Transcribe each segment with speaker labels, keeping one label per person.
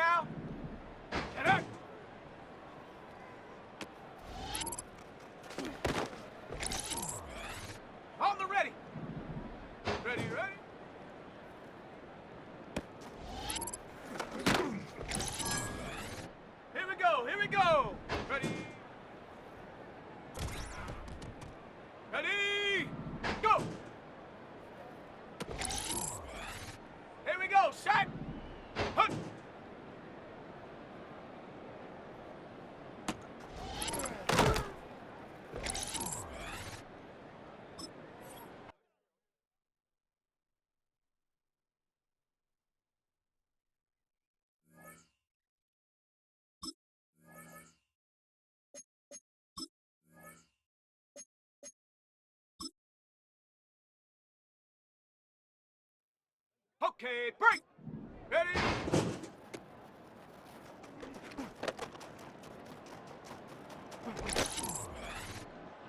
Speaker 1: now. Get up. On the ready. Ready, ready. Here we go, here we go. Ready. Ready. Go. Here we go, shot. Hunt. Okay, break. Ready.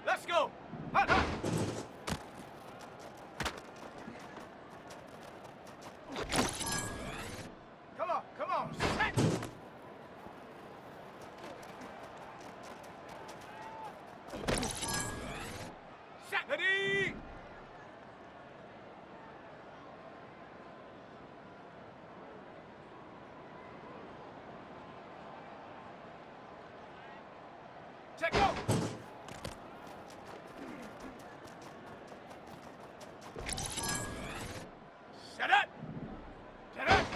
Speaker 1: Let's go. Hunt, hunt. Come on, set. Set, ready. Check go. Set up. Set up.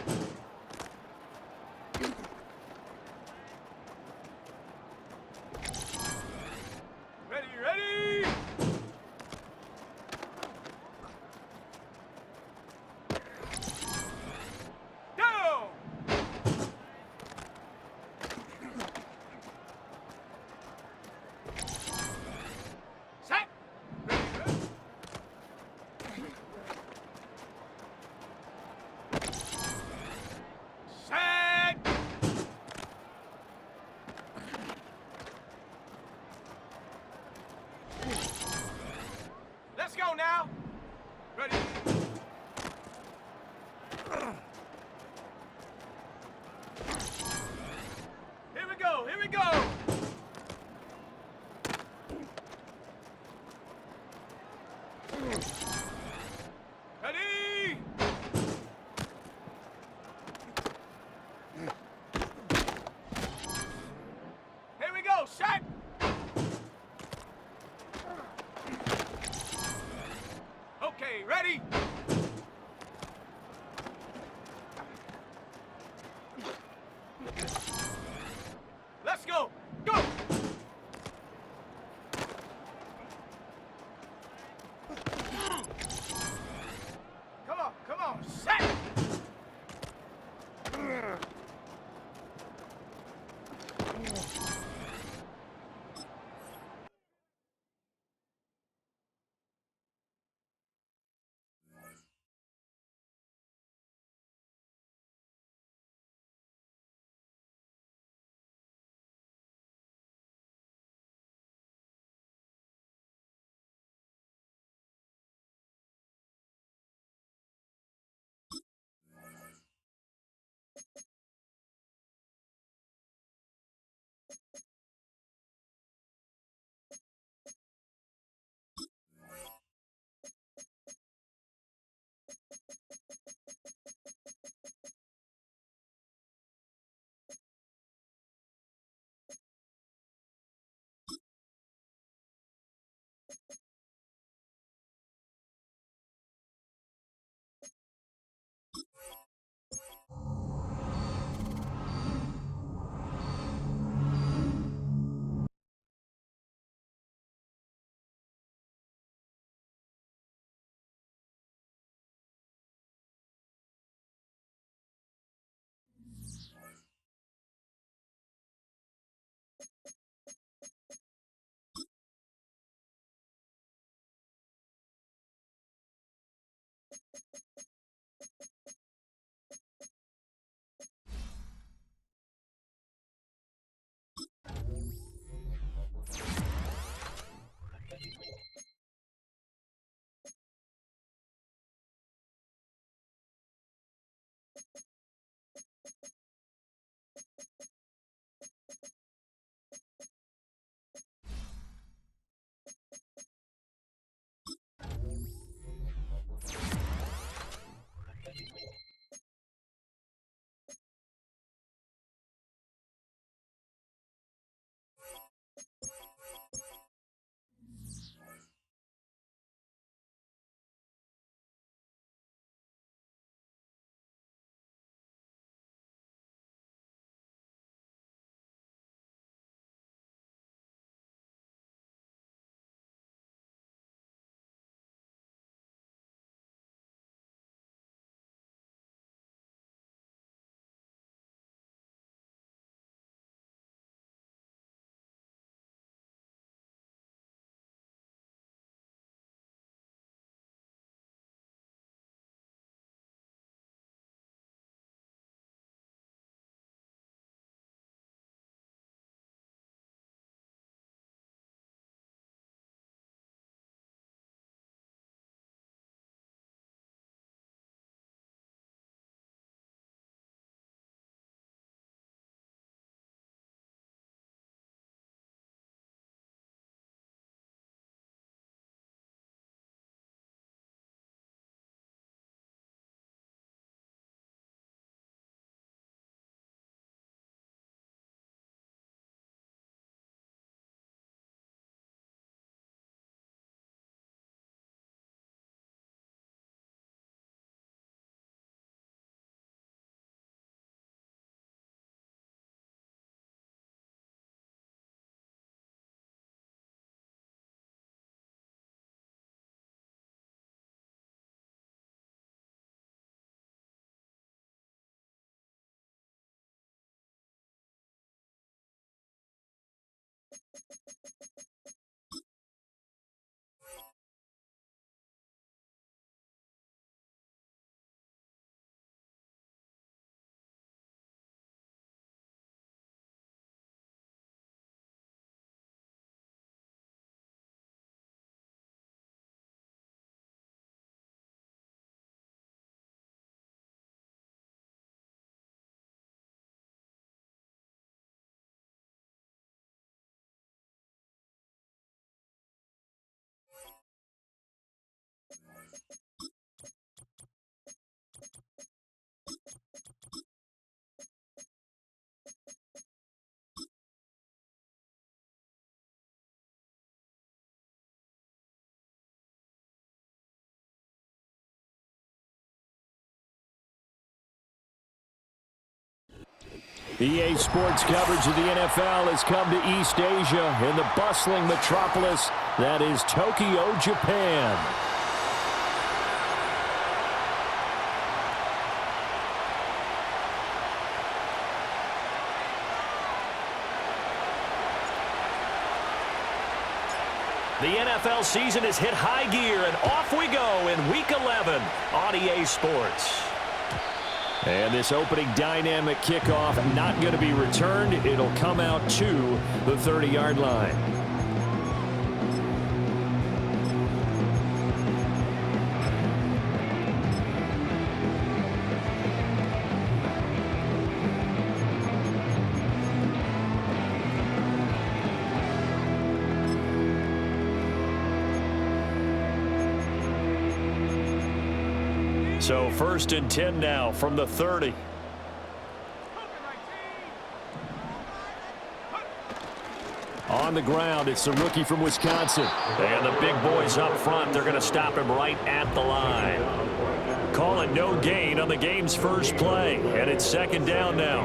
Speaker 1: Ready, ready. Down. Set. Ready, ready. Set. Let's go now. Ready. Here we go, here we go. Ready. Here we go, shot. Okay, ready. Let's go. Go. Come on, set.
Speaker 2: EA Sports coverage of the NFL has come to East Asia in the bustling metropolis that is Tokyo, Japan. The NFL season has hit high gear, and off we go in Week 11 on EA Sports. And this opening dynamic kickoff not going to be returned. It'll come out to the 30-yard line. So 1st and 10 now from the 30. On the ground, it's the rookie from Wisconsin. And the big boys up front, they're going to stop him right at the line. Call it no gain on the game's first play. And it's 2nd down now.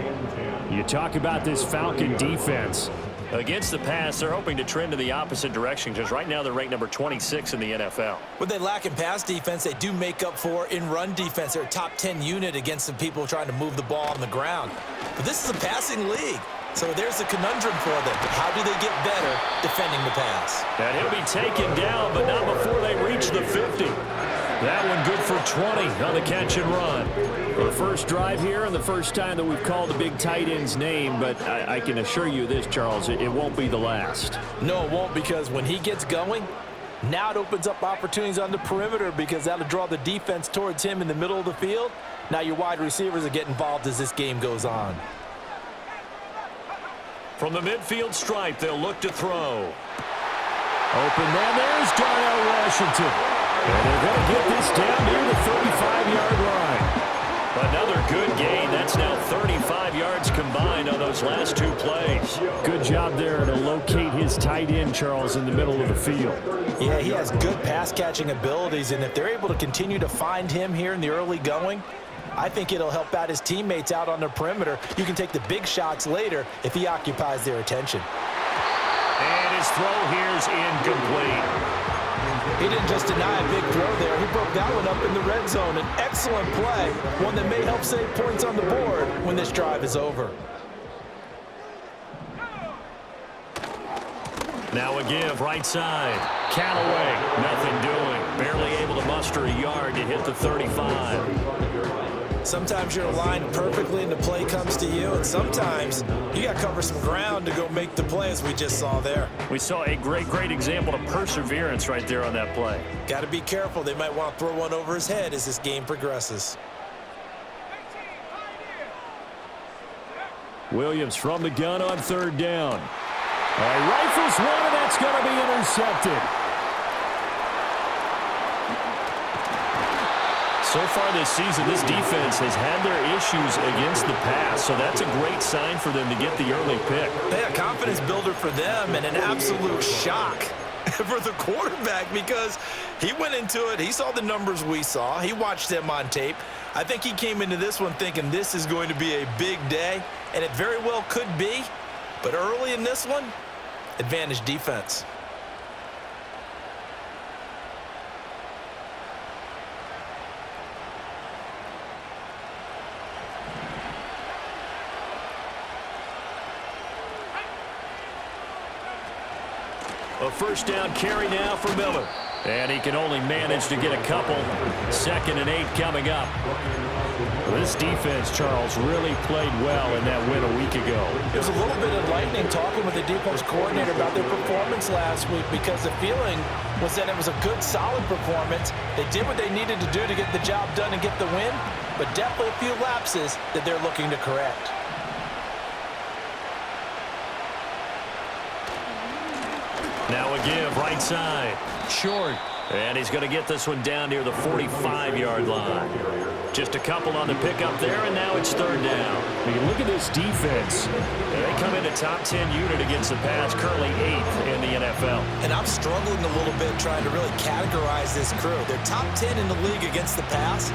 Speaker 2: You talk about this Falcon defense. Against the pass, they're hoping to trend in the opposite direction because right now they're ranked number 26 in the NFL.
Speaker 3: What they lack in pass defense, they do make up for in run defense. They're a top 10 unit against the people trying to move the ball on the ground. But this is a passing league, so there's a conundrum for them. How do they get better defending the pass?
Speaker 2: And he'll be taken down, but not before they reach the 50. That one good for 20 on the catch and run. The first drive here and the first time that we've called the big tight end's name, but I can assure you this, Charles, it won't be the last.
Speaker 3: No, it won't, because when he gets going, now it opens up opportunities on the perimeter because that'll draw the defense towards him in the middle of the field. Now your wide receivers will get involved as this game goes on.
Speaker 2: From the midfield stripe, they'll look to throw. Open man, there's Darnell Washington. And they're going to get this down near the 35-yard line. Another good gain. That's now 35 yards combined on those last 2 plays. Good job there to locate his tight end, Charles, in the middle of the field.
Speaker 3: Yeah, he has good pass-catching abilities, and if they're able to continue to find him here in the early going, I think it'll help out his teammates out on the perimeter. You can take the big shots later if he occupies their attention.
Speaker 2: And his throw here's incomplete.
Speaker 3: He didn't just deny a big throw there. He broke that one up in the red zone. An excellent play, one that may help save points on the board when this drive is over.
Speaker 2: Now a give, right side. Callaway, nothing doing. Barely able to muster a yard to hit the 35.
Speaker 3: Sometimes you're aligned perfectly and the play comes to you, and sometimes you got to cover some ground to go make the play, as we just saw there.
Speaker 2: We saw a great example of perseverance right there on that play.
Speaker 3: Got to be careful. They might want to throw one over his head as this game progresses.
Speaker 2: Williams from the gun on 3rd down. Rifles one, and that's going to be intercepted. So far this season, this defense has had their issues against the pass, so that's a great sign for them to get the early pick.
Speaker 3: Yeah, confidence builder for them and an absolute shock for the quarterback because he went into it. He saw the numbers we saw. He watched them on tape. I think he came into this one thinking this is going to be a big day, and it very well could be. But early in this one, advantage defense.
Speaker 2: A 1st down carry now for Miller. And he can only manage to get a couple. 2nd and 8 coming up. This defense, Charles, really played well in that win a week ago.
Speaker 3: It was a little bit enlightening talking with the defense coordinator about their performance last week because the feeling was that it was a good, solid performance. They did what they needed to do to get the job done and get the win, but definitely a few lapses that they're looking to correct.
Speaker 2: Now a give, right side. Short. And he's going to get this one down near the 45-yard line. Just a couple on the pickup there, and now it's third down.
Speaker 4: I mean, look at this defense.
Speaker 2: They come into top 10 unit against the pass, currently 8th in the NFL.
Speaker 3: And I'm struggling a little bit trying to really categorize this crew. They're top 10 in the league against the pass,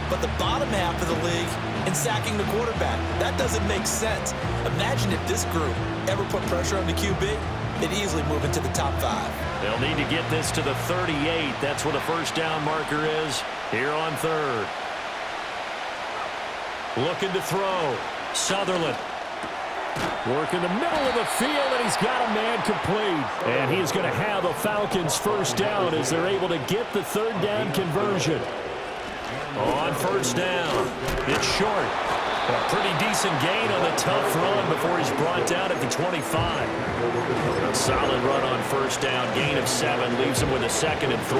Speaker 3: but the bottom half of the league in sacking the quarterback. That doesn't make sense. Imagine if this group ever put pressure on the QB, they'd easily move into the top 5.
Speaker 2: They'll need to get this to the 38. That's where the first down marker is here on third. Looking to throw. Sutherland.
Speaker 4: Work in the middle of the field, and he's got a man complete. And he's going to have a Falcons first down as they're able to get the third down conversion.
Speaker 2: On first down, it's short. A pretty decent gain on the tough run before he's brought down at the 25. A solid run on first down, gain of 7, leaves him with a 2nd and 3.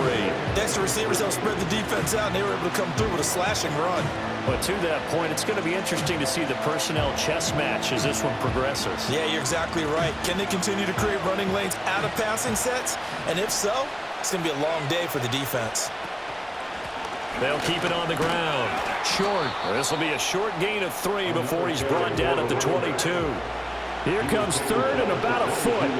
Speaker 3: Next to receivers, they'll spread the defense out, and they were able to come through with a slashing run.
Speaker 2: But to that point, it's going to be interesting to see the personnel chess match as this one progresses.
Speaker 3: Yeah, you're exactly right. Can they continue to create running lanes out of passing sets? And if so, it's going to be a long day for the defense.
Speaker 2: They'll keep it on the ground. Short. This will be a short gain of 3 before he's brought down at the 22.
Speaker 4: Here comes third and about a foot.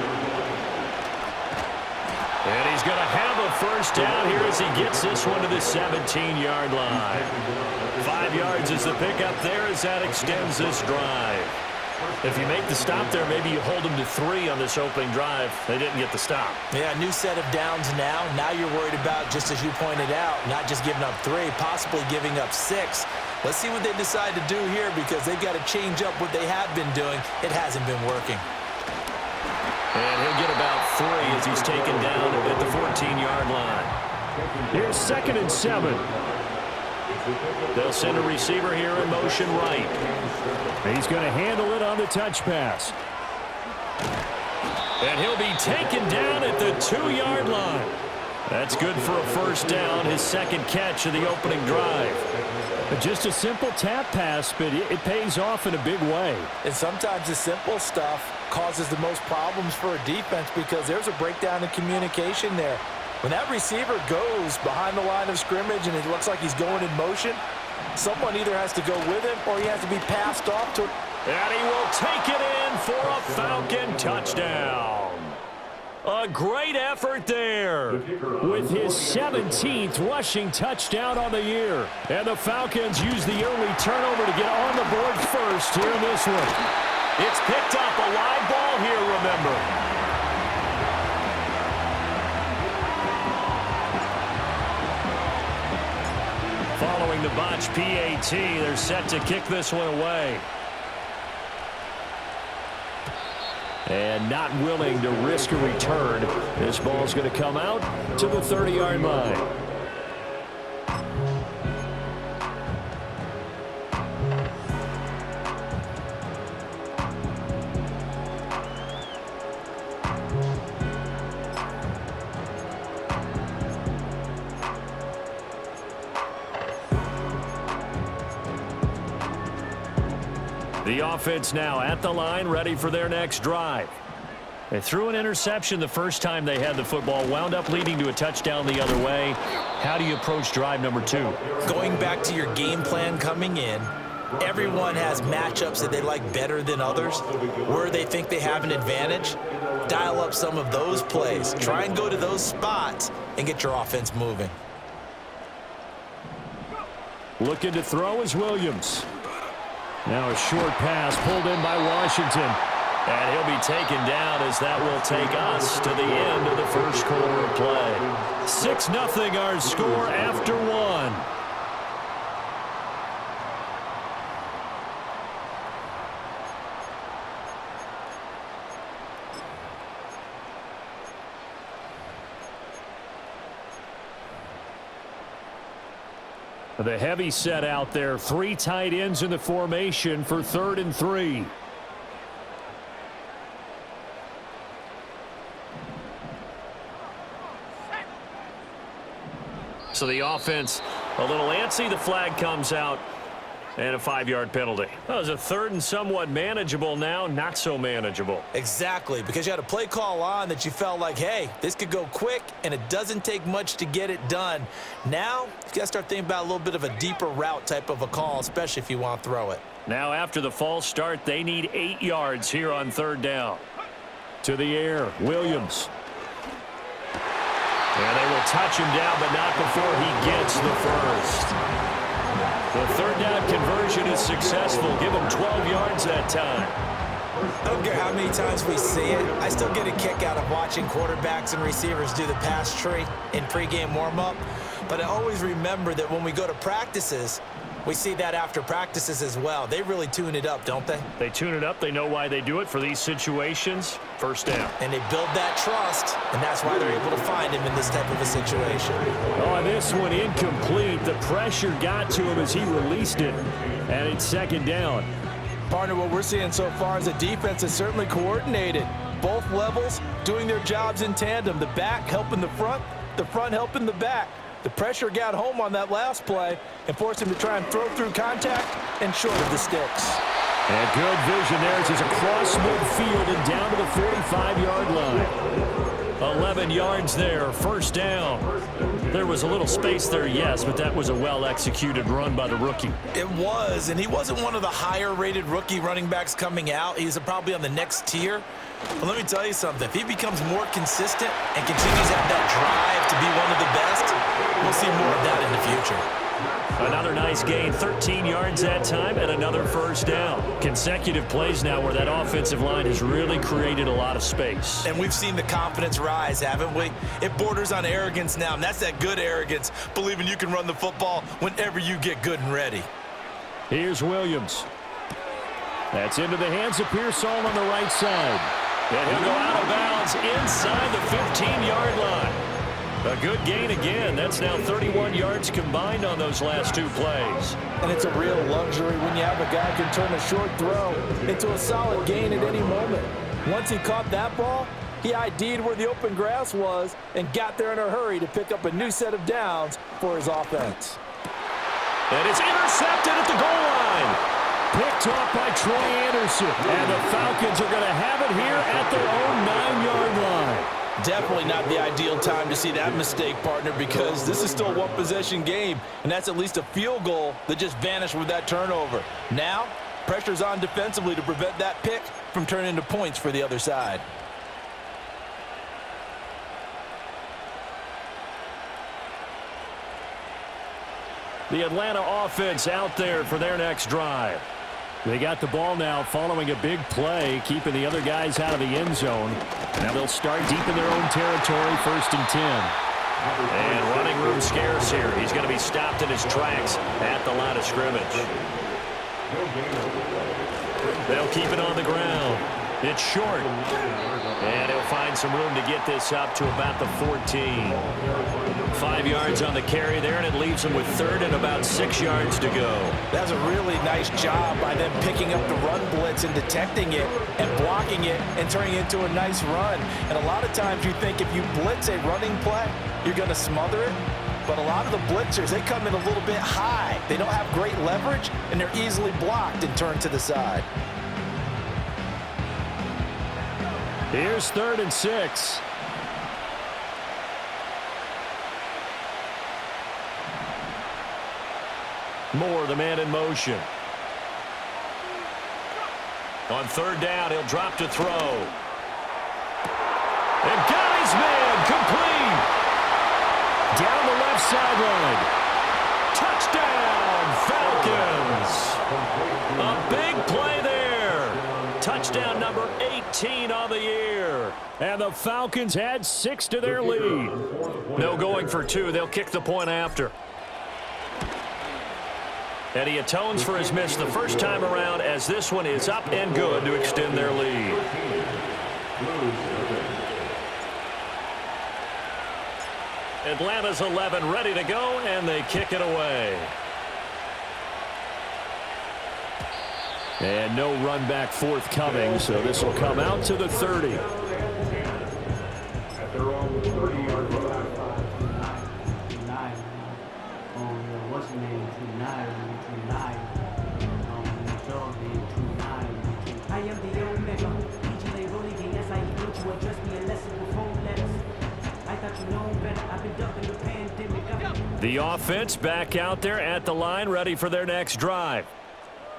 Speaker 2: And he's going to have a first down here as he gets this one to the 17-yard line. 5 yards is the pickup there as that extends this drive. If you make the stop there, maybe you hold them to 3 on this opening drive. They didn't get the stop.
Speaker 3: Yeah, new set of downs now. Now you're worried about, just as you pointed out, not just giving up 3, possibly giving up 6. Let's see what they decide to do here because they've got to change up what they have been doing. It hasn't been working.
Speaker 2: And he'll get about 3 as he's taken down at the 14-yard line.
Speaker 4: Here's 2nd and 7.
Speaker 2: They'll send a receiver here in motion right.
Speaker 4: He's going to handle it on the touch pass.
Speaker 2: And he'll be taken down at the 2-yard line. That's good for a first down, his 2nd catch of the opening drive.
Speaker 4: Just a simple tap pass, but it pays off in a big way.
Speaker 3: And sometimes the simple stuff causes the most problems for a defense because there's a breakdown in communication there. When that receiver goes behind the line of scrimmage and it looks like he's going in motion, someone either has to go with him or he has to be passed off to.
Speaker 2: And he will take it in for a Falcon touchdown. A great effort there.
Speaker 4: With his 17th rushing touchdown on the year. And the Falcons use the early turnover to get on the board first here in this one.
Speaker 2: It's picked up, a live ball here, remember. Following the botch PAT, they're set to kick this one away.
Speaker 4: And not willing to risk a return. This ball's going to come out to the 30-yard line.
Speaker 2: The offense now at the line, ready for their next drive. They threw an interception the first time they had the football, wound up leading to a touchdown the other way. How do you approach drive number 2?
Speaker 3: Going back to your game plan coming in, everyone has matchups that they like better than others. Where they think they have an advantage, dial up some of those plays. Try and go to those spots and get your offense moving.
Speaker 4: Looking to throw is Williams. Now a short pass pulled in by Washington.
Speaker 2: And he'll be taken down as that will take us to the end of the first quarter of play. 6-0 our score after 1.
Speaker 4: The heavy set out there. 3 tight ends in the formation for 3rd and 3.
Speaker 2: So the offense a little antsy. The flag comes out. And a 5-yard penalty. That was a third and somewhat manageable, now not so manageable.
Speaker 3: Exactly, because you had a play call on that you felt like, hey, this could go quick, and it doesn't take much to get it done. Now, you got to start thinking about a little bit of a deeper route type of a call, especially if you want to throw it.
Speaker 2: Now, after the false start, they need 8 yards here on third down. To the air, Williams. And they will touch him down, but not before he gets the first. The third down conversion is successful. Give him 12 yards that time.
Speaker 3: I don't care how many times we see it. I still get a kick out of watching quarterbacks and receivers do the pass tree in pregame warm-up. But I always remember that when we go to practices, we see that after practices as well. They really tune it up, don't they?
Speaker 2: They tune it up. They know why they do it for these situations. First down.
Speaker 3: And they build that trust, and that's why they're able to find him in this type of a situation.
Speaker 4: Oh, this one incomplete. The pressure got to him as he released it. And it's second down.
Speaker 3: Partner, what we're seeing so far is the defense is certainly coordinated. Both levels doing their jobs in tandem. The back helping the front helping the back. The pressure got home on that last play and forced him to try and throw through contact and short of the sticks.
Speaker 4: And good vision there as he's across midfield and down to the 45-yard line.
Speaker 2: 11 yards there, first down. There was a little space there, yes, but that was a well-executed run by the rookie.
Speaker 3: It was, and he wasn't one of the higher-rated rookie running backs coming out. He's probably on the next tier. But let me tell you something. If he becomes more consistent and continues to have that drive to be one of the best, we'll see more of that in the future.
Speaker 2: Another nice gain, 13 yards that time, and another first down. Consecutive plays now where that offensive line has really created a lot of space.
Speaker 3: And we've seen the confidence rise, haven't we? It borders on arrogance now, and that's that good arrogance, believing you can run the football whenever you get good and ready.
Speaker 4: Here's Williams. That's into the hands of Pearsall on the right side.
Speaker 2: And he'll go out of bounds inside the 15-yard line. A good gain again. That's now 31 yards combined on those last 2 plays.
Speaker 3: And it's a real luxury when you have a guy who can turn a short throw into a solid gain at any moment. Once he caught that ball, he ID'd where the open grass was and got there in a hurry to pick up a new set of downs for his offense.
Speaker 2: And it's intercepted at the goal line.
Speaker 4: Picked off by Troy Anderson. And the Falcons are going to have it here at their own 9-yard line.
Speaker 3: Definitely not the ideal time to see that mistake, partner, because this is still a one-possession game, and that's at least a field goal that just vanished with that turnover. Now, pressure's on defensively to prevent that pick from turning into points for the other side.
Speaker 4: The Atlanta offense out there for their next drive. They got the ball now following a big play, keeping the other guys out of the end zone. Now they'll start deep in their own territory, 1st and 10.
Speaker 2: And running room scarce here. He's going to be stopped in his tracks at the line of scrimmage. They'll keep it on the ground. It's short. And he'll find some room to get this up to about the 14. 5 yards on the carry there, and it leaves him with 3rd and about 6 yards to go.
Speaker 3: That's a really nice job by them picking up the run blitz and detecting it and blocking it and turning it into a nice run. And a lot of times you think if you blitz a running play, you're going to smother it. But a lot of the blitzers, they come in a little bit high. They don't have great leverage, and they're easily blocked and turned to the side.
Speaker 4: Here's 3rd and 6.
Speaker 2: Moore, the man in motion. On 3rd down, he'll drop to throw. And got his man, complete.
Speaker 4: Down the left sideline.
Speaker 2: Touchdown, Falcons. A big play there. Touchdown number 18 on the year.
Speaker 4: And the Falcons add 6 to their lead.
Speaker 2: No going for 2. They'll kick the point after. And he atones for his miss the first time around as this one is up and good to extend their lead. Atlanta's 11 ready to go, and they kick it away.
Speaker 4: And no run back forthcoming, so this will come out to the 30. The offense back out there at the line, ready for their next drive.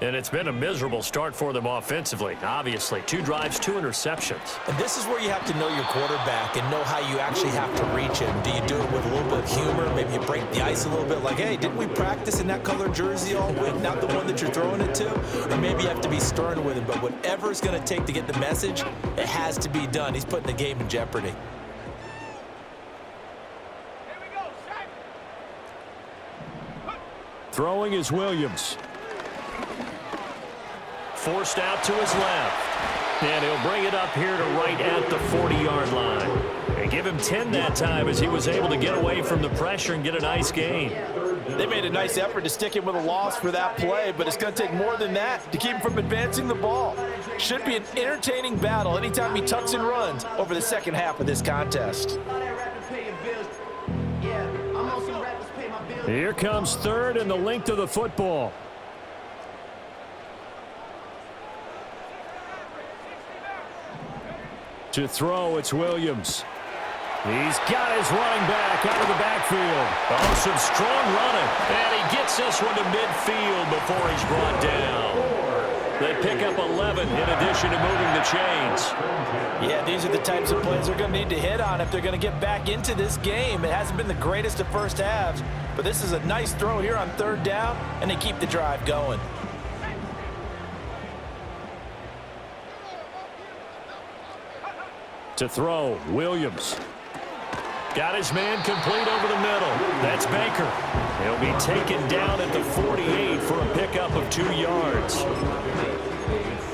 Speaker 4: And it's been a miserable start for them offensively, obviously. 2 drives, 2 interceptions.
Speaker 3: And this is where you have to know your quarterback and know how you actually have to reach him. Do you do it with a little bit of humor? Maybe you break the ice a little bit, like, hey, didn't we practice in that color jersey all week? Not the one that you're throwing it to? Or maybe you have to be stern with him. But whatever it's going to take to get the message, it has to be done. He's putting the game in jeopardy.
Speaker 4: Throwing is Williams. Forced out to his left. And he'll bring it up here to right at the 40-yard line. And give him 10 that time as he was able to get away from the pressure and get a nice gain.
Speaker 3: They made a nice effort to stick him with a loss for that play, but it's going to take more than that to keep him from advancing the ball. Should be an entertaining battle anytime he tucks and runs over the second half of this contest.
Speaker 4: Here comes third and the length of the football. To throw, it's Williams. He's got his running back out of the backfield. Oh, some strong running. And he gets this one to midfield before he's brought down. They pick up 11 in addition to moving the chains.
Speaker 3: Yeah, these are the types of plays they're going to need to hit on if they're going to get back into this game. It hasn't been the greatest of first halves, but this is a nice throw here on third down, and they keep the drive going.
Speaker 4: To throw, Williams. Got his man complete over the middle. That's Baker. He'll be taken down at the 48 for a pickup of 2 yards.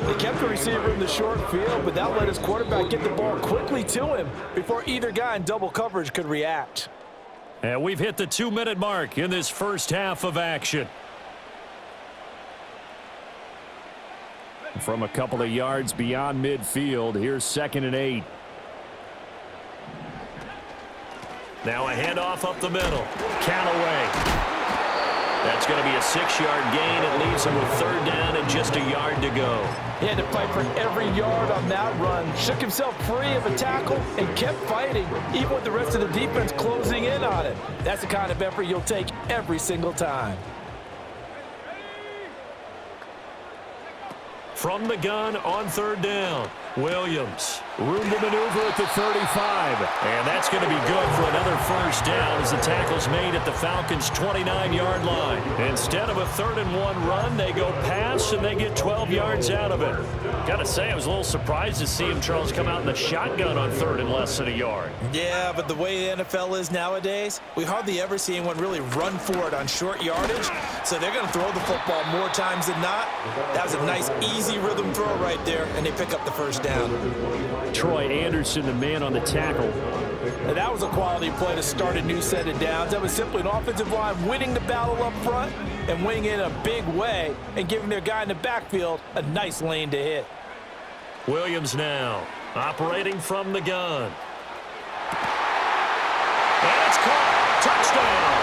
Speaker 3: They kept the receiver in the short field, but that let his quarterback get the ball quickly to him before either guy in double coverage could react.
Speaker 4: And we've hit the 2-minute mark in this first half of action. From a couple of yards beyond midfield, here's 2nd and 8. Now a handoff up the middle. Callaway. That's going to be a 6-yard gain. It leaves him with third down and just a yard to go.
Speaker 3: He had to fight for every yard on that run. Shook himself free of a tackle and kept fighting, even with the rest of the defense closing in on it. That's the kind of effort you'll take every single time.
Speaker 4: From the gun on third down, Williams. Room to maneuver at the 35. And that's going to be good for another first down as the tackle's made at the Falcons' 29-yard line. Instead of a 3rd and 1 run, they go pass and they get 12 yards out of it. Got to say, I was a little surprised to see him, Charles, come out in the shotgun on 3rd and less than a yard.
Speaker 3: Yeah, but the way the NFL is nowadays, we hardly ever see anyone really run for it on short yardage. So they're going to throw the football more times than not. That was a nice, easy rhythm throw right there, and they pick up the first down.
Speaker 4: Troy Anderson, the man on the tackle.
Speaker 3: And that was a quality play to start a new set of downs. That was simply an offensive line winning the battle up front and winning it in a big way and giving their guy in the backfield a nice lane to hit.
Speaker 4: Williams now operating from the gun. And it's caught. Touchdown.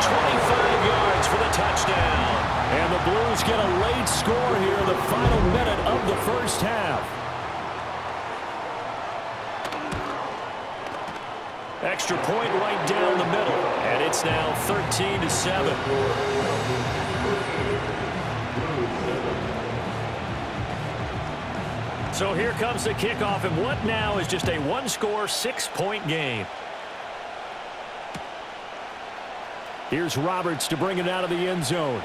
Speaker 4: 25 yards for the touchdown. And the Blues get a late score here in the final minute of the first half. Extra point right down the middle. And it's now 13-7. So here comes the kickoff, and what now is just a one-score, 6-point game. Here's Roberts to bring it out of the end zone.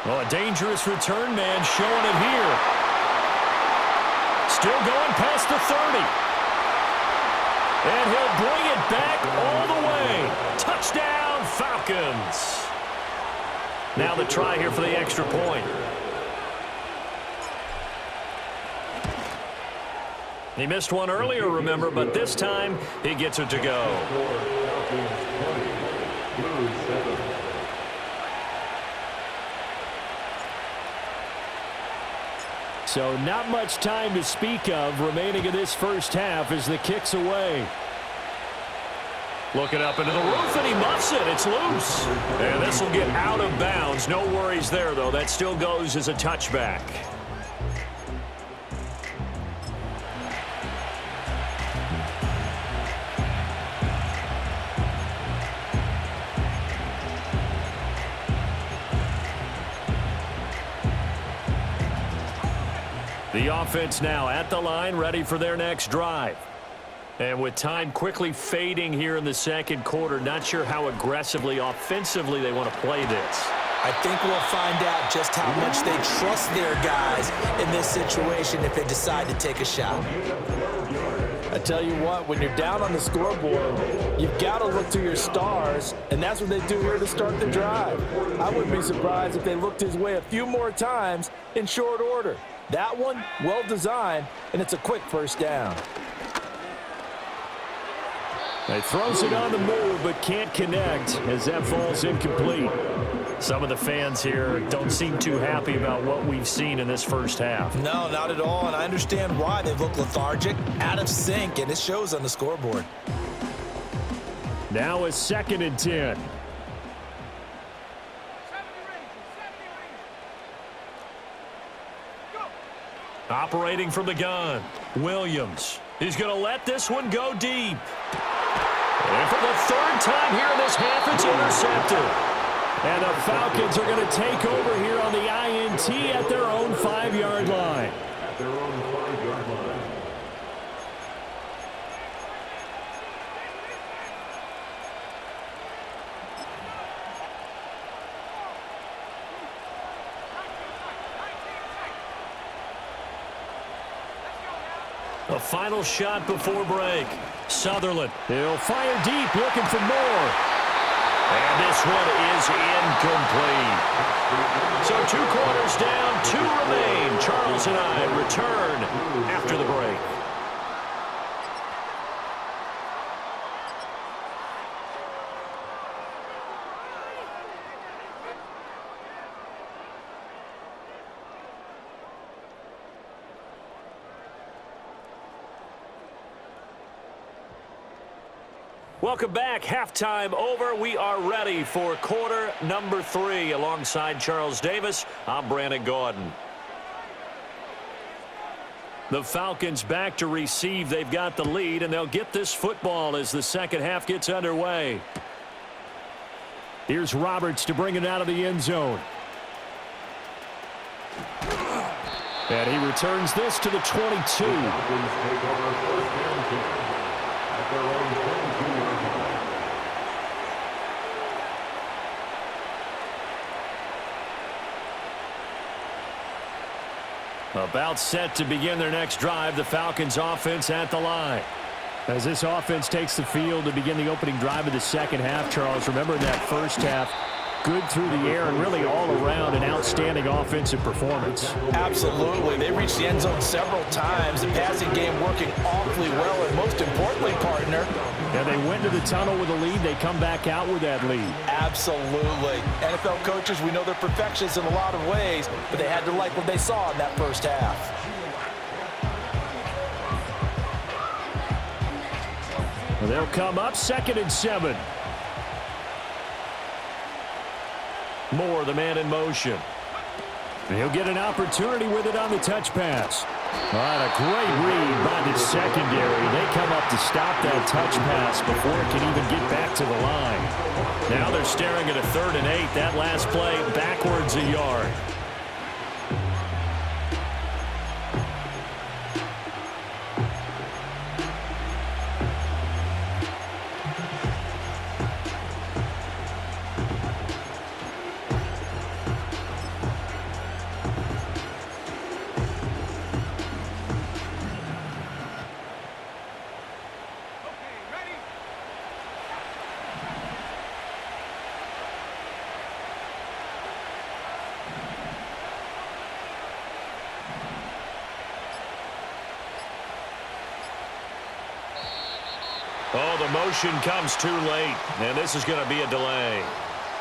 Speaker 4: Oh, a dangerous return man showing it here. Still going past the 30. And he'll bring it back all the way. Touchdown, Falcons. Now the try here for the extra point. He missed one earlier, remember, but this time he gets it to go. So not much time to speak of remaining in this first half as the kick's away.
Speaker 2: Looking up into the roof, and he muffs it. It's loose. And this will get out of bounds. No worries there, though. That still goes as a touchback. The offense now at the line, ready for their next drive. And with time quickly fading here in the second quarter, not sure how aggressively, offensively they want to play this.
Speaker 3: I think we'll find out just how much they trust their guys in this situation if they decide to take a shot. I tell you what, when you're down on the scoreboard, you've got to look to your stars, and that's what they do here to start the drive. I wouldn't be surprised if they looked his way a few more times in short order. That one, well designed, and it's a quick first down.
Speaker 2: He throws it on the move, but can't connect as that falls incomplete. Some of the fans here don't seem too happy about what we've seen in this first half.
Speaker 3: No, not at all, and I understand why. They look lethargic, out of sync, and it shows on the scoreboard.
Speaker 2: Now a 2nd and 10. Operating from the gun, Williams. He's going to let this one go deep. And for the 3rd time here in this half, it's intercepted. And the Falcons are going to take over here on the INT at their own 5-yard line. A final shot before break. Sutherland, he'll fire deep, looking for more. And this one is incomplete. So 2 quarters down, 2 remain. Charles and I return after the break. Welcome back. Halftime over. We are ready for quarter number 3. Alongside Charles Davis, I'm Brandon Gaudin. The Falcons back to receive. They've got the lead, and they'll get this football as the second half gets underway. Here's Roberts to bring it out of the end zone. And he returns this to the 22. About set to begin their next drive, the Falcons offense at the line. As this offense takes the field to begin the opening drive of the second half, Charles, remember in that first half, good through the air and really all around an outstanding offensive performance.
Speaker 3: Absolutely. They reached the end zone several times. The passing game working awfully well, and most importantly, partner.
Speaker 2: And they went to the tunnel with a lead. They come back out with that lead.
Speaker 3: Absolutely. NFL coaches, we know they're perfectionists in a lot of ways, but they had to like what they saw in that first half.
Speaker 2: They'll come up 2nd and 7. Moore, the man in motion. And he'll get an opportunity with it on the touch pass. All right, a great read by the secondary. They come up to stop that touch pass before it can even get back to the line. Now they're staring at a 3rd and 8. That last play backwards a yard. Oh, the motion comes too late, and this is going to be a delay.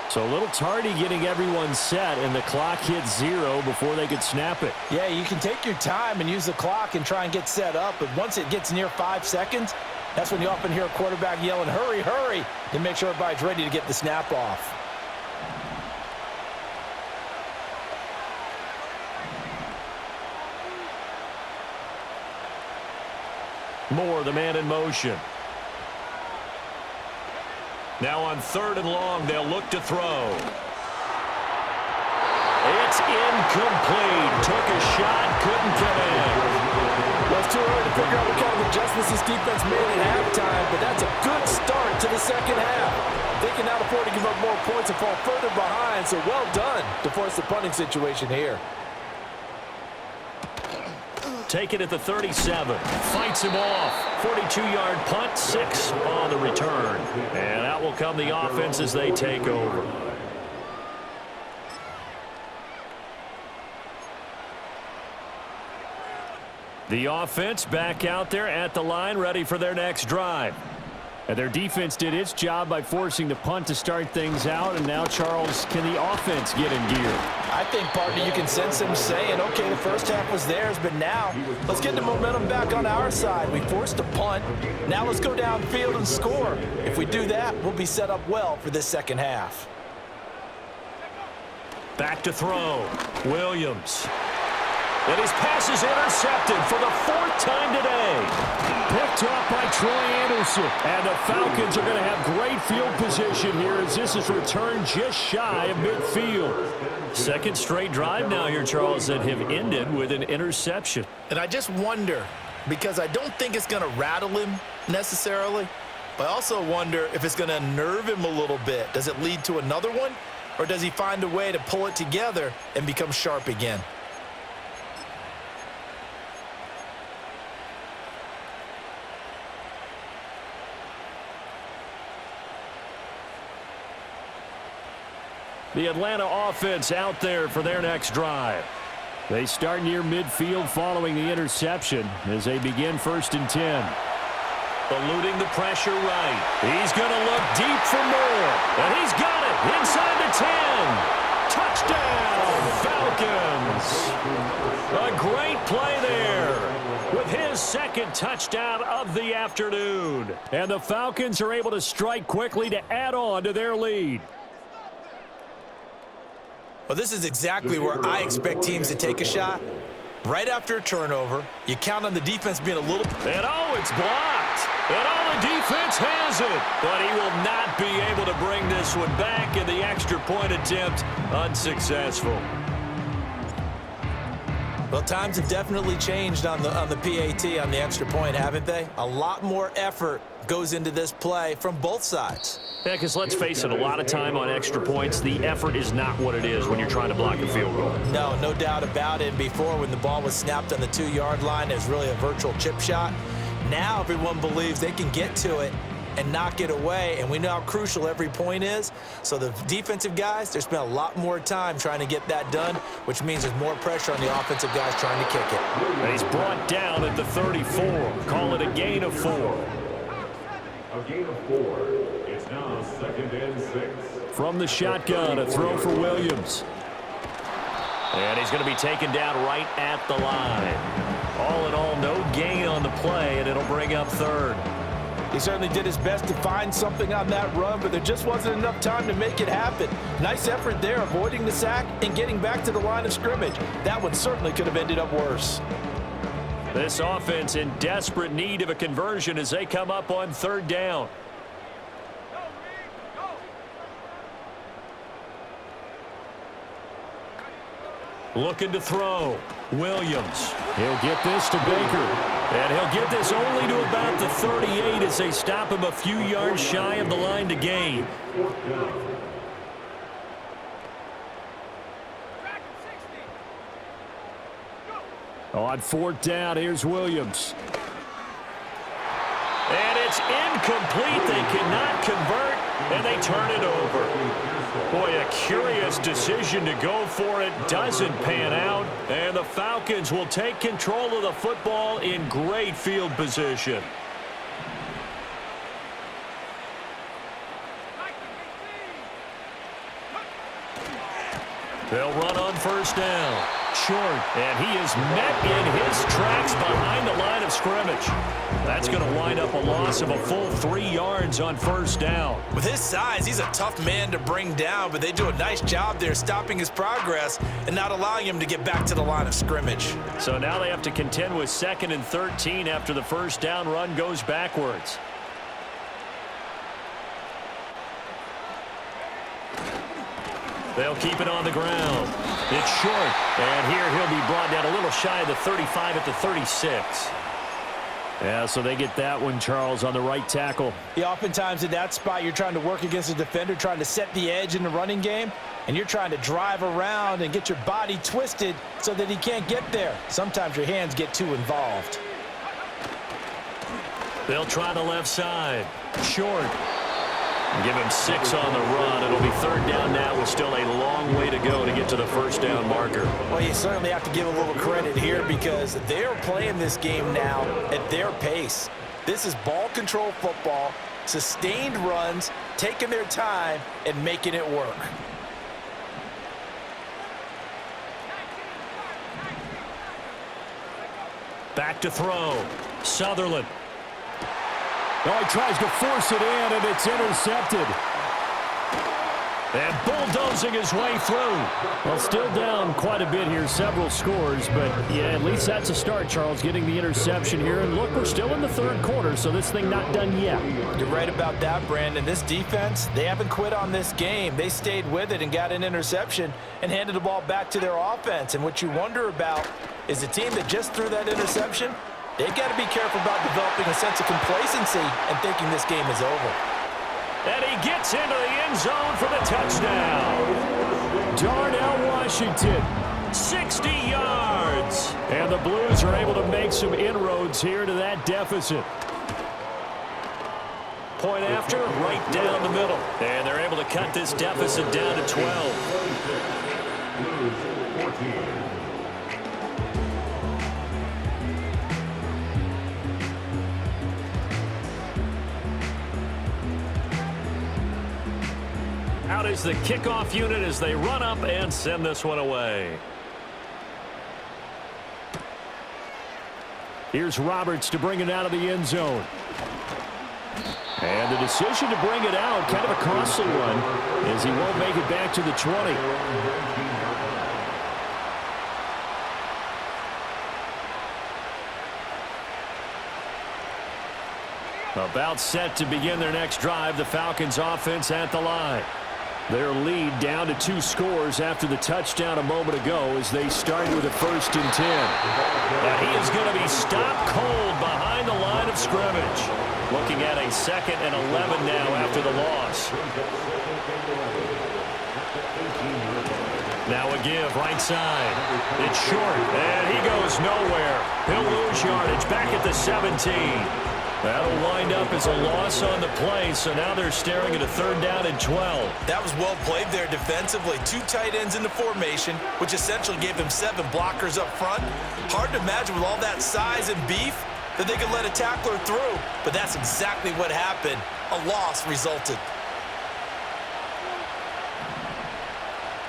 Speaker 2: So a little tardy getting everyone set, and the clock hits 0 before they could snap it.
Speaker 3: Yeah, you can take your time and use the clock and try and get set up, but once it gets near 5 seconds, That's when you often hear a quarterback yelling, hurry, hurry, to make sure everybody's ready to get the snap off.
Speaker 2: Moore, the man in motion. Now on 3rd and long, they'll look to throw. It's incomplete. Took a shot, couldn't get in.
Speaker 3: Well, it's too early to figure out what kind of adjustments this defense made at halftime, but that's a good start to the second half. They can now afford to give up more points and fall further behind, so well done to force the punting situation here.
Speaker 2: Take it at the 37. Fights him off. 42-yard punt, 6 on the return. And out will come the offense as they take over. The offense back out there at the line, ready for their next drive. And their defense did its job by forcing the punt to start things out. And now, Charles, can the offense get in gear?
Speaker 3: I think, partner, you can sense them saying, okay, the first half was theirs, but now let's get the momentum back on our side. We forced a punt. Now let's go downfield and score. If we do that, we'll be set up well for this second half.
Speaker 2: Back to throw. Williams. And his pass is intercepted for the 4th time today. Picked up by Troy Anderson. And the Falcons are going to have great field position here as this is returned just shy of midfield. Second straight drive now here, Charles, that have ended with an interception.
Speaker 3: And I just wonder, because I don't think it's going to rattle him necessarily, but I also wonder if it's going to unnerve him a little bit. Does it lead to another one? Or does he find a way to pull it together and become sharp again?
Speaker 2: The Atlanta offense out there for their next drive. They start near midfield following the interception as they begin 1st and 10. Eluding the pressure right. He's going to look deep for more. And he's got it inside the 10. Touchdown, Falcons. A great play there with his 2nd touchdown of the afternoon. And the Falcons are able to strike quickly to add on to their lead.
Speaker 3: Well, this is exactly where I expect teams to take a shot. Right after a turnover, you count on the defense being a little...
Speaker 2: And it's blocked. And the defense has it. But he will not be able to bring this one back, and the extra point attempt unsuccessful.
Speaker 3: Well, times have definitely changed on the PAT, on the extra point, haven't they? A lot more effort goes into this play from both sides.
Speaker 2: Yeah, because let's face it, a lot of time on extra points, the effort is not what it is when you're trying to block a field goal.
Speaker 3: No doubt about it. Before, when the ball was snapped on the 2-yard line, it was really a virtual chip shot. Now everyone believes they can get to it and knock it away, and we know how crucial every point is. So the defensive guys, they spent a lot more time trying to get that done, which means there's more pressure on the offensive guys trying to kick it.
Speaker 2: And he's brought down at the 34. Call it a gain of 4.
Speaker 5: A gain of 4. It's now 2nd and 6.
Speaker 2: From the shotgun, a throw for Williams. And he's going to be taken down right at the line. All in all, no gain on the play, and it'll bring up 3rd.
Speaker 3: He certainly did his best to find something on that run, but there just wasn't enough time to make it happen. Nice effort there, avoiding the sack and getting back to the line of scrimmage. That one certainly could have ended up worse.
Speaker 2: This offense in desperate need of a conversion as they come up on 3rd down. Looking to throw. Williams. He'll get this to Baker. And he'll get this only to about the 38 as they stop him a few yards shy of the line to gain. On 4th down, here's Williams. And it's incomplete. They cannot convert, and they turn it over. Boy, a curious decision to go for it. Doesn't pan out, and the Falcons will take control of the football in great field position. They'll run on 1st down. Short, and he is met in his tracks behind the line of scrimmage. That's going to wind up a loss of a full 3 yards on first down.
Speaker 3: With his size, he's a tough man to bring down, but they do a nice job there stopping his progress and not allowing him to get back to the line of scrimmage.
Speaker 2: So now they have to contend with 2nd and 13 after the first down run goes backwards. They'll keep it on the ground. It's short, and here he'll be brought down a little shy of the 35 at the 36. Yeah, so they get that one, Charles, on the right tackle.
Speaker 3: Yeah, oftentimes in that spot, you're trying to work against a defender, trying to set the edge in the running game, and you're trying to drive around and get your body twisted so that he can't get there. Sometimes your hands get too involved.
Speaker 2: They'll try the left side. Short. Give him 6 on the run. It'll be 3rd down now with still a long way to go to get to the first down marker.
Speaker 3: Well, you certainly have to give a little credit here because they're playing this game now at their pace. This is ball control football, sustained runs, taking their time, and making it work.
Speaker 2: Back to throw. Sutherland.
Speaker 4: Oh, he tries to force it in, and it's intercepted.
Speaker 2: And bulldozing his way through.
Speaker 4: Well, still down quite a bit here, several scores, but yeah, at least that's a start, Charles, getting the interception here. And look, we're still in the 3rd quarter, so this thing not done yet.
Speaker 3: You're right about that, Brandon. This defense, they haven't quit on this game. They stayed with it and got an interception and handed the ball back to their offense. And what you wonder about is the team that just threw that interception, they've got to be careful about developing a sense of complacency and thinking this game is over.
Speaker 2: And he gets into the end zone for the touchdown.
Speaker 4: Darnell Washington.
Speaker 2: 60 yards.
Speaker 4: And the Blues are able to make some inroads here to that deficit.
Speaker 2: Point after, right down the middle. And they're able to cut this deficit down to 12.
Speaker 5: Blues 14.
Speaker 2: Out is the kickoff unit as they run up and send this one away.
Speaker 4: Here's Roberts to bring it out of the end zone. And the decision to bring it out, kind of a costly one, as he won't make it back to the 20.
Speaker 2: About set to begin their next drive, the Falcons offense at the line.
Speaker 4: Their lead down to 2 scores after the touchdown a moment ago as they start with a 1st and 10.
Speaker 2: And he is going to be stopped cold behind the line of scrimmage. Looking at a 2nd and 11 now after the loss. Now a give, right side. It's short, and he goes nowhere. He'll lose yardage back at the 17. That'll wind up as a loss on the play, so now they're staring at a 3rd down and 12.
Speaker 3: That was well played there defensively. 2 tight ends in the formation, which essentially gave them 7 blockers up front. Hard to imagine with all that size and beef that they could let a tackler through, but that's exactly what happened. A loss resulted.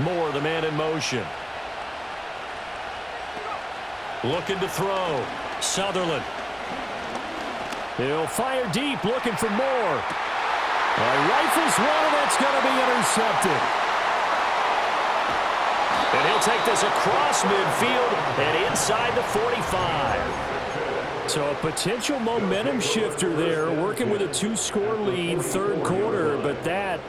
Speaker 2: Moore, the man in motion. Looking to throw. Sutherland.
Speaker 4: He'll fire deep, looking for more. Rifles one, and that's going to be intercepted.
Speaker 2: And he'll take this across midfield and inside the 45.
Speaker 4: So a potential momentum shifter there, working with a 2-score lead, 3rd quarter, but that,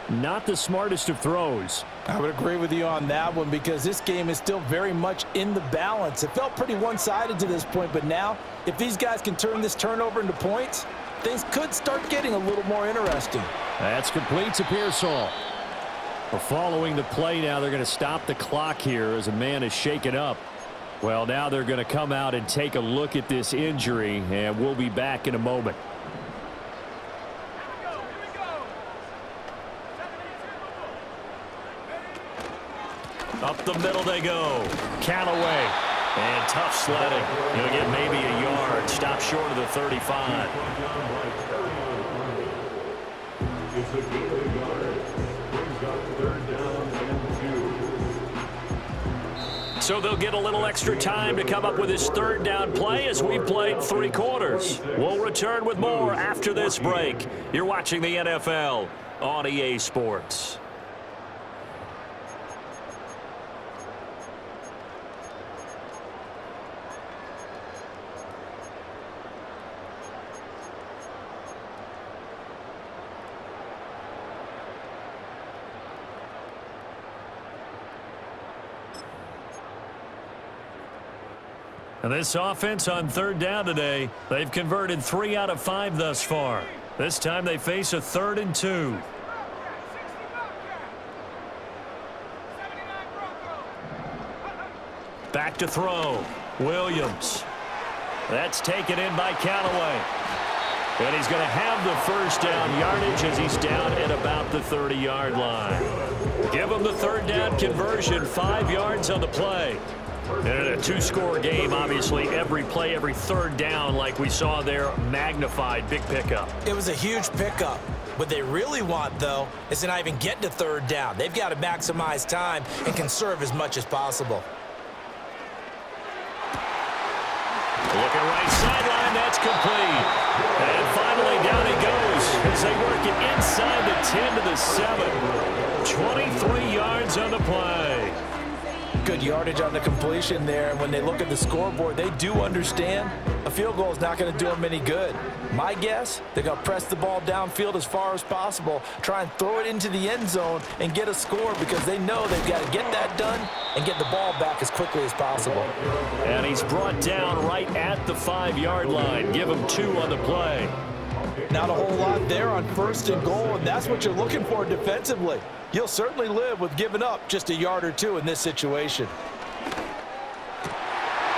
Speaker 4: not the smartest of throws.
Speaker 3: I would agree with you on that one because this game is still very much in the balance. It felt pretty one-sided to this point, but now if these guys can turn this turnover into points, things could start getting a little more interesting.
Speaker 4: That's complete to Pearsall. Well, following the play now, they're going to stop the clock here as a man is shaken up. Well, now they're going to come out and take a look at this injury, and we'll be back in a moment.
Speaker 2: Up the middle they go. Callaway. And tough sledding. He'll get maybe a yard. Stop short of the 35.
Speaker 5: It's a gain of yards. Brings up 3rd down and 2.
Speaker 2: So they'll get a little extra time to come up with his third down play as we played 3 quarters. We'll return with more after this break. You're watching the NFL on EA Sports. And this offense on third down today, they've converted 3 out of 5 thus far. This time they face a 3rd and 2. Back to throw. Williams. That's taken in by Callaway. And he's going to have the first down yardage as he's down at about the 30-yard line. Give him the third down conversion, 5 yards on the play. And in a 2-score game, obviously, every play, every third down, like we saw there, magnified. Big pickup.
Speaker 3: It was a huge pickup. What they really want, though, is to not even get to third down. They've got to maximize time and conserve as much as possible.
Speaker 2: Looking right sideline, that's complete. And finally down he goes as they work it inside the 10 to the 7. 23 yards on the play.
Speaker 3: Good yardage on the completion there, and when they look at the scoreboard, they do understand a field goal is not going to do them any good. My guess, they're going to press the ball downfield as far as possible, try and throw it into the end zone and get a score because they know they've got to get that done and get the ball back as quickly as possible.
Speaker 2: And he's brought down right at the 5-yard line. Give him 2 on the play.
Speaker 3: Not a whole lot there on 1st and goal, and that's what you're looking for defensively. You'll certainly live with giving up just a yard or 2 in this situation.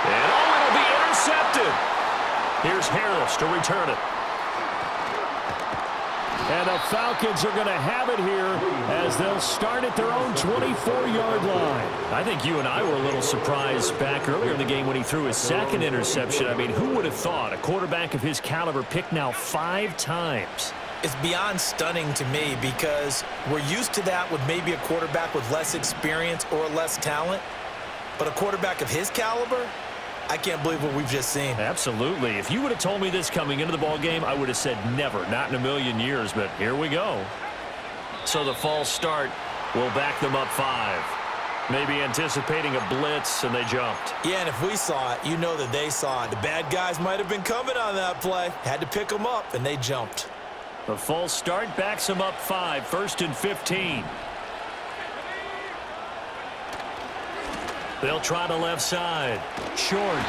Speaker 2: And it'll be intercepted. Here's Harris to return it. And the Falcons are going to have it here as they'll start at their own 24-yard line. I think you and I were a little surprised back earlier in the game when he threw his 2nd interception. I mean, who would have thought a quarterback of his caliber picked now 5 times?
Speaker 3: It's beyond stunning to me because we're used to that with maybe a quarterback with less experience or less talent. But a quarterback of his caliber, I can't believe what we've just seen.
Speaker 2: Absolutely. If you would have told me this coming into the ball game, I would have said never, not in a million years, but here we go. So the false start will back them up 5. Maybe anticipating a blitz, and they jumped.
Speaker 3: Yeah, and if we saw it, you know that they saw it. The bad guys might have been coming on that play. Had to pick them up, and they jumped.
Speaker 2: The false start backs them up 5, 1st and 15. They'll try the left side. Short.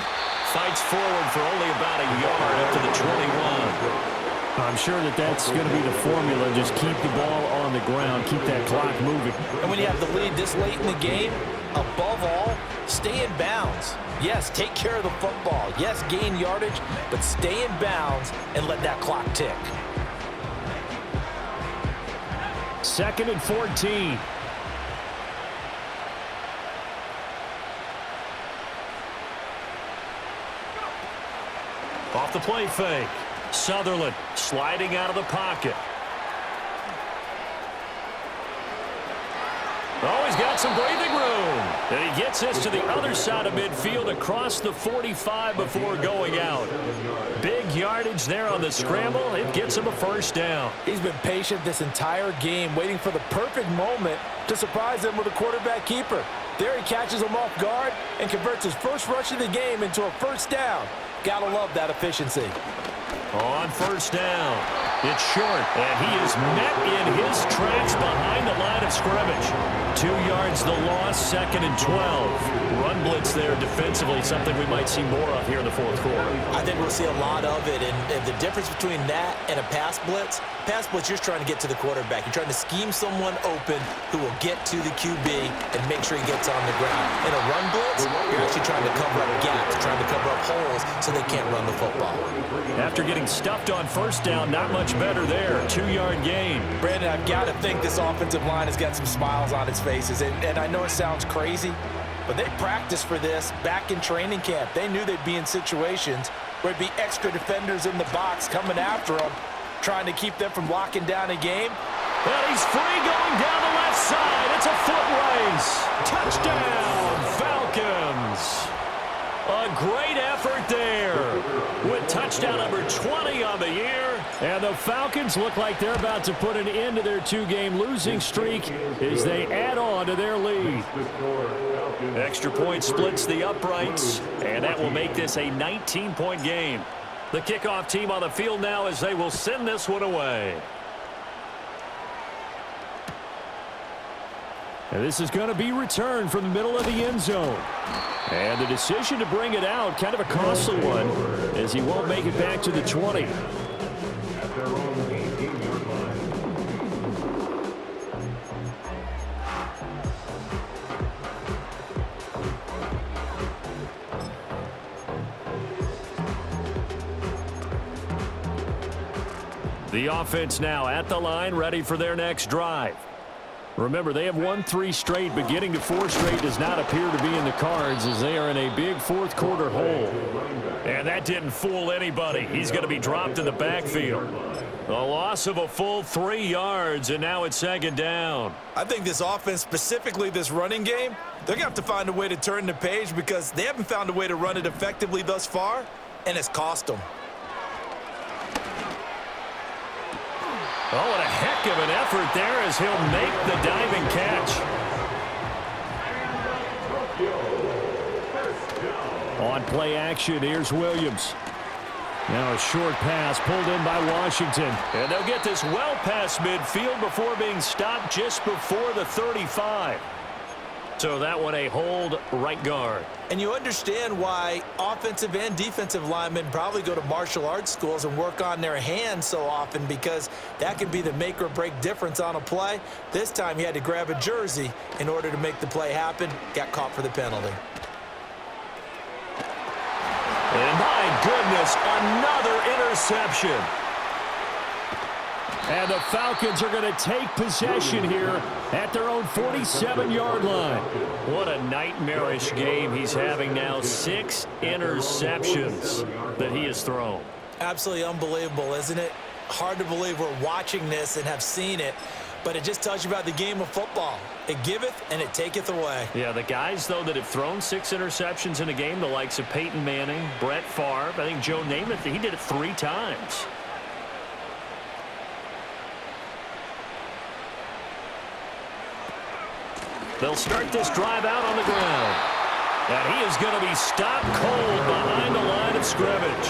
Speaker 2: Fights forward for only about a yard up to the 21.
Speaker 4: I'm sure that that's going to be the formula. Just keep the ball on the ground. Keep that clock moving.
Speaker 3: And when you have the lead this late in the game, above all, stay in bounds. Yes, take care of the football. Yes, gain yardage, but stay in bounds and let that clock tick.
Speaker 2: 2nd and 14. Off the play fake. Sutherland sliding out of the pocket. Oh, he's got some breathing room. And he gets this to the other side of midfield across the 45 before going out. Big yardage there on the scramble. It gets him a first down.
Speaker 3: He's been patient this entire game, waiting for the perfect moment to surprise them with a quarterback keeper. There he catches him off guard and converts his first rush of the game into a first down. Gotta love that efficiency.
Speaker 2: On first down, it's short, and he is met in his tracks behind the line of scrimmage. 2 yards the loss, 2nd and 12. Run blitz there defensively, something we might see more of here in the 4th quarter.
Speaker 3: I think we'll see a lot of it, and the difference between that and a pass blitz, you're trying to get to the quarterback. You're trying to scheme someone open who will get to the QB and make sure he gets on the ground. In a run blitz, you're actually trying to cover up gaps, trying to cover up holes so they can't run the football.
Speaker 2: After getting stuffed on first down, not much better there. 2-yard gain.
Speaker 3: Brandon, I've got to think this offensive line has got some smiles on its faces, and I know it sounds crazy, but they practiced for this back in training camp. They knew they'd be in situations where there'd be extra defenders in the box coming after them, trying to keep them from locking down a game.
Speaker 2: Well, he's free going down the left side. It's a foot race. Touchdown, Falcons. Touchdown number 20 on the year.
Speaker 4: And the Falcons look like they're about to put an end to their 2-game losing streak as they add on to their lead.
Speaker 2: Extra point splits the uprights, and that will make this a 19-point game. The kickoff team on the field now as they will send this one away.
Speaker 4: And this is going to be returned from the middle of the end zone. And the decision to bring it out, kind of a costly one, as he won't make it back to the 20.
Speaker 5: At their own 18-yard line.
Speaker 2: The offense now at the line, ready for their next drive.
Speaker 4: Remember, they have won 3 straight, but getting to 4 straight does not appear to be in the cards as they are in a big fourth-quarter hole.
Speaker 2: And that didn't fool anybody. He's going to be dropped in the backfield. A loss of a full 3 yards, and now it's second down.
Speaker 3: I think this offense, specifically this running game, they're going to have to find a way to turn the page because they haven't found a way to run it effectively thus far, and it's cost them.
Speaker 2: Oh, and a heck of an effort there as he'll make the diving catch.
Speaker 4: On play action, here's Williams. Now a short pass pulled in by Washington.
Speaker 2: And they'll get this well past midfield before being stopped just before the 35. So that one a hold right guard.
Speaker 3: And you understand why offensive and defensive linemen probably go to martial arts schools and work on their hands so often, because that can be the make or break difference on a play. This time he had to grab a jersey in order to make the play happen. Got caught for the penalty.
Speaker 2: And my goodness, another interception.
Speaker 4: And the Falcons are going to take possession here at their own 47-yard line.
Speaker 2: What a nightmarish game he's having now. 6 interceptions that he has thrown.
Speaker 3: Absolutely unbelievable, isn't it? Hard to believe we're watching this and have seen it, but it just tells you about the game of football. It giveth and it taketh away.
Speaker 2: Yeah, the guys, though, that have thrown 6 interceptions in a game, the likes of Peyton Manning, Brett Favre, I think Joe Namath, he did it 3 times. They'll start this drive out on the ground. And he is going to be stopped cold behind the line of scrimmage.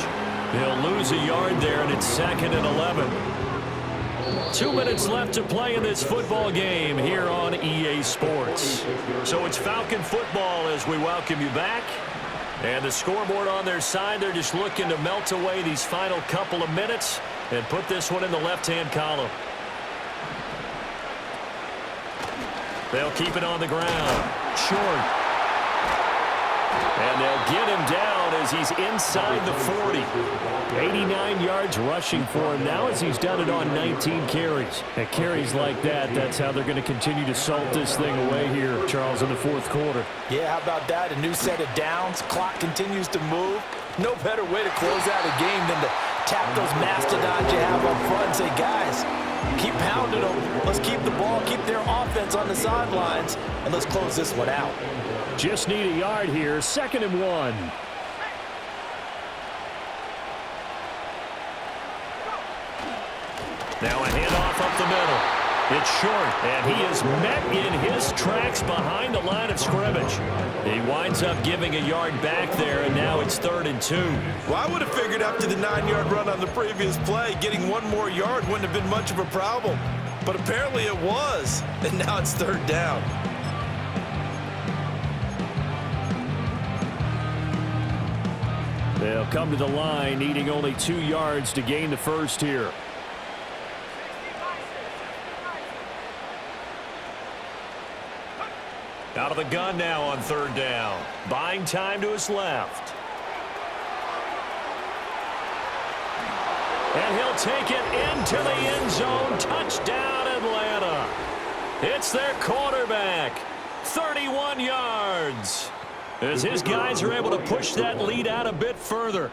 Speaker 2: He'll lose a yard there, and it's 2nd and 11. 2 minutes left to play in this football game here on EA Sports. So it's Falcon football as we welcome you back. And the scoreboard on their side, they're just looking to melt away these final couple of minutes and put this one in the left-hand column. They'll keep it on the ground. Short. And they'll get him down as he's inside the 40.
Speaker 4: 89 yards rushing for him now as he's done it on 19 carries. At carries like that, that's how they're going to continue to salt this thing away here, Charles, in the fourth quarter.
Speaker 3: Yeah, how about that? A new set of downs. Clock continues to move. No better way to close out a game than to tap those mastodons you have up front and say, guys, keep pounding them. Let's keep the ball, keep their offense on the sidelines, and let's close this one out.
Speaker 4: Just need a yard here, 2nd and 1.
Speaker 2: Now a handoff up the middle. It's short, and he is met in his tracks behind the line of scrimmage. He winds up giving a yard back there, and now it's 3rd and 2.
Speaker 3: Well, I would have figured after the 9-yard run on the previous play, getting 1 more yard wouldn't have been much of a problem. But apparently it was, and now it's 3rd down.
Speaker 4: They'll come to the line, needing only 2 yards to gain the first here.
Speaker 2: Out of the gun now on 3rd down. Buying time to his left. And he'll take it into the end zone. Touchdown, Atlanta. It's their quarterback. 31 yards. As his guys are able to push that lead out a bit further.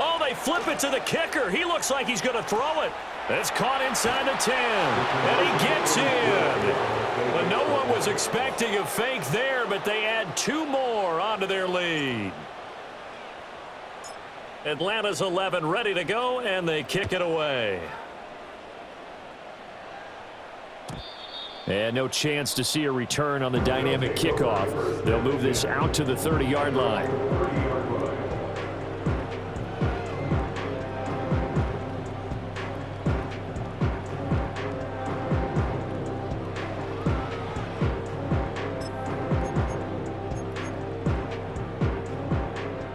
Speaker 2: Oh, they flip it to the kicker. He looks like he's going to throw it. It's caught inside the 10, and he gets in. But no one was expecting a fake there, but they add 2 more onto their lead. Atlanta's 11 ready to go, and they kick it away. And no chance to see a return on the dynamic kickoff. They'll move this out to the 30-yard line.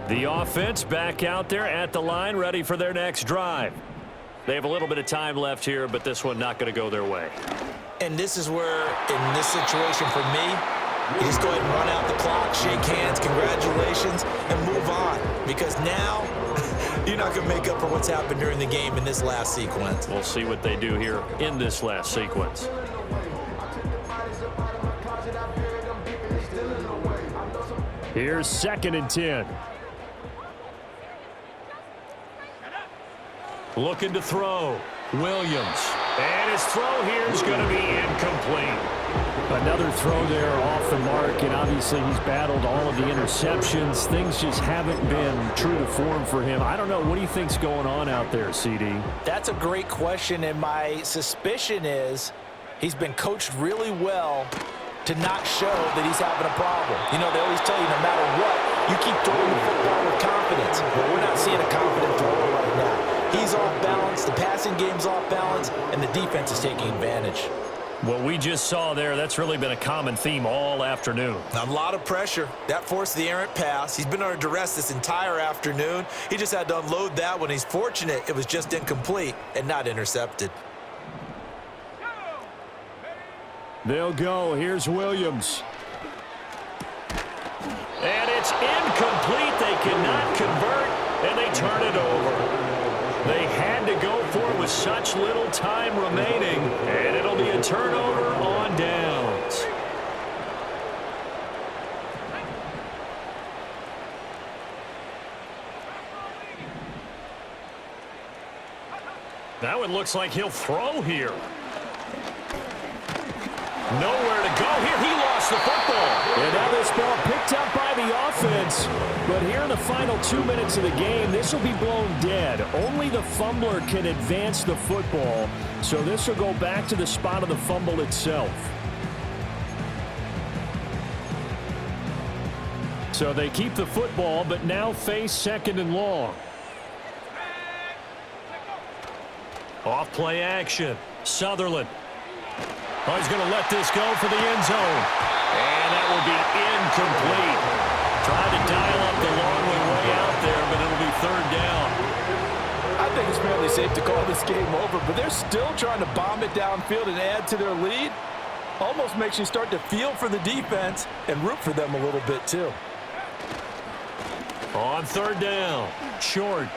Speaker 2: The offense back out there at the line, ready for their next drive. They have a little bit of time left here, but this one not going to go their way.
Speaker 3: And this is where, in this situation for me, you just go ahead and run out the clock, shake hands, congratulations, and move on. Because now, you're not going to make up for what's happened during the game in this last sequence.
Speaker 2: We'll see what they do here in this last sequence. Here's 2nd and 10. Looking to throw. Williams. And his throw here is going to be incomplete.
Speaker 4: Another throw there off the mark, and obviously he's battled all of the interceptions. Things just haven't been true to form for him. I don't know. What do you think's going on out there, CD?
Speaker 3: That's a great question, and my suspicion is he's been coached really well to not show that he's having a problem. You know, they always tell you no matter what, you keep throwing the football with confidence. But we're not seeing a confident thrower right now. He's off balance, the passing game's off balance, and the defense is taking advantage.
Speaker 2: What we just saw there, that's really been a common theme all afternoon.
Speaker 3: A lot of pressure. That forced the errant pass. He's been under duress this entire afternoon. He just had to unload that one. He's fortunate it was just incomplete and not intercepted.
Speaker 4: They'll go. Here's Williams.
Speaker 2: And it's incomplete. They cannot convert, and they turn it over. They had to go for it with such little time remaining, and it'll be a turnover on downs. Now it looks like he'll throw here. Nowhere to go here. He lost the football.
Speaker 4: And now this ball picked up by the offense. But here in the final 2 minutes of the game, this will be blown dead. Only the fumbler can advance the football. So this will go back to the spot of the fumble itself. So they keep the football, but now face 2nd and long.
Speaker 2: Off play action. Sutherland. Oh, he's going to let this go for the end zone. And that will be incomplete. Tried to dial up the long way out there, but it'll be 3rd down.
Speaker 6: I think it's fairly safe to call this game over, but they're still trying to bomb it downfield and add to their lead. Almost makes you start to feel for the defense and root for them a little bit too.
Speaker 2: On 3rd down. Short.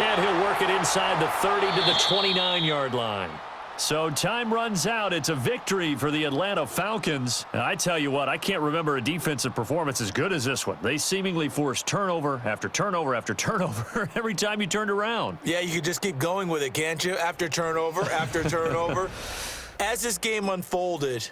Speaker 2: And he'll work it inside the 30 to the 29-yard line. So time runs out. It's a victory for the Atlanta Falcons. And I tell you what, I can't remember a defensive performance as good as this one. They seemingly forced turnover after turnover after turnover every time you turned around.
Speaker 3: Yeah, you could just keep going with it, can't you? After turnover, after turnover. As this game unfolded,